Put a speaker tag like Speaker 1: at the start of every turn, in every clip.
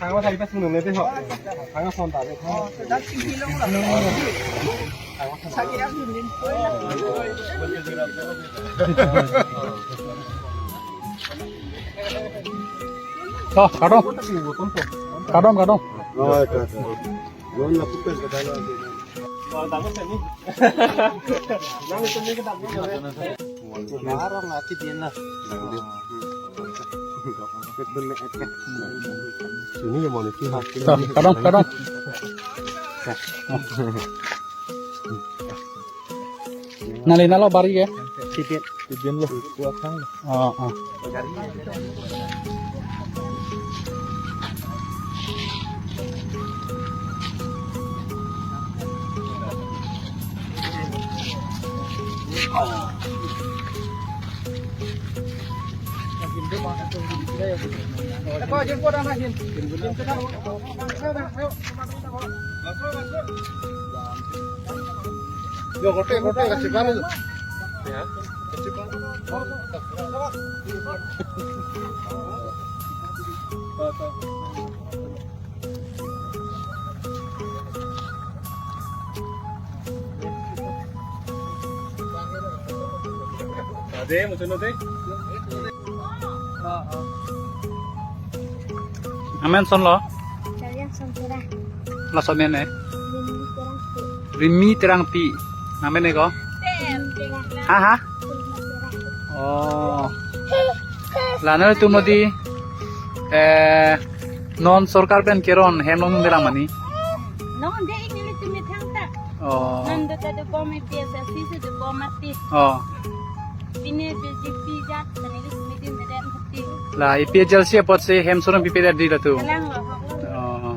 Speaker 1: ทางว่าไทยไปสนุนเลยที่เหรอทางว่าโซนตาเลยทาง
Speaker 2: 자, 가동. 가동, 가동.
Speaker 1: 아, 이건 나쁘게 가다가 나는 쌤이 나는 쌤이 담는 말랑 아치 되나 ini yang mau nih
Speaker 2: 자, 가동, 가동. Nalina lo bari ya?
Speaker 1: Tipian lo buat kang
Speaker 2: Oh, oh.
Speaker 1: Yo corté cachipanes. Ya. Ada macam mana deh?
Speaker 2: Amen son lo.
Speaker 3: Kalian sempurna.
Speaker 2: Lo son nene.
Speaker 3: Ini
Speaker 2: Rimi
Speaker 3: terang.
Speaker 2: terang pi. Amen nego. Ha ha. Oh. Lana tu modi non sorkar pen keron hemlong dera mani.
Speaker 3: Non, dia ini itu metang tak.
Speaker 2: Oh.
Speaker 3: Non, dia ada bom biasa sih, ada bom mati.
Speaker 2: Oh.
Speaker 3: Ini biji pijat, dan ini semedin medan hati.
Speaker 2: La ipi jal sia pot se hem sorong pipi dar di la tu.
Speaker 3: Kalang loh.
Speaker 2: Oh.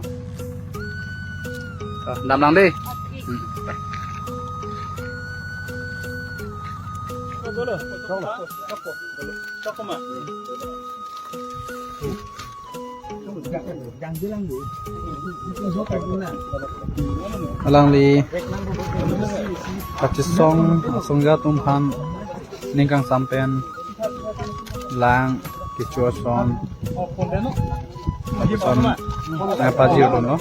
Speaker 2: Dam lang deh. Alang li kacisong songja tumpan ningkang sampean lang kichua son apa jiru no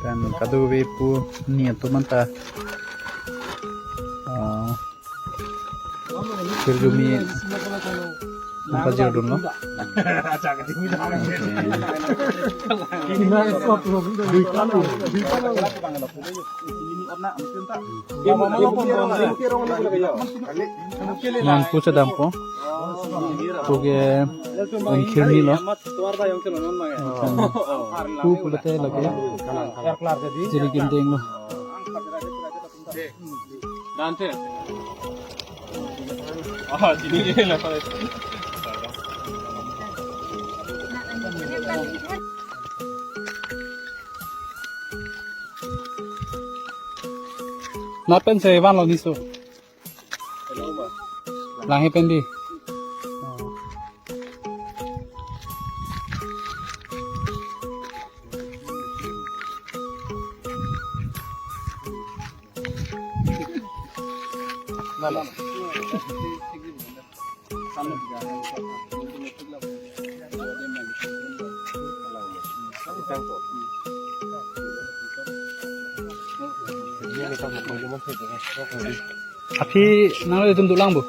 Speaker 2: dan kadu pu ni tu manta kirjumi apa jiru no yang ku sedang po tuge kirni lo ku kulate lagi jadi ginting lo
Speaker 1: Nanti. Ah, sini je lah.
Speaker 2: Napen se van lo niso lahi pendi api nalo itu tulang bu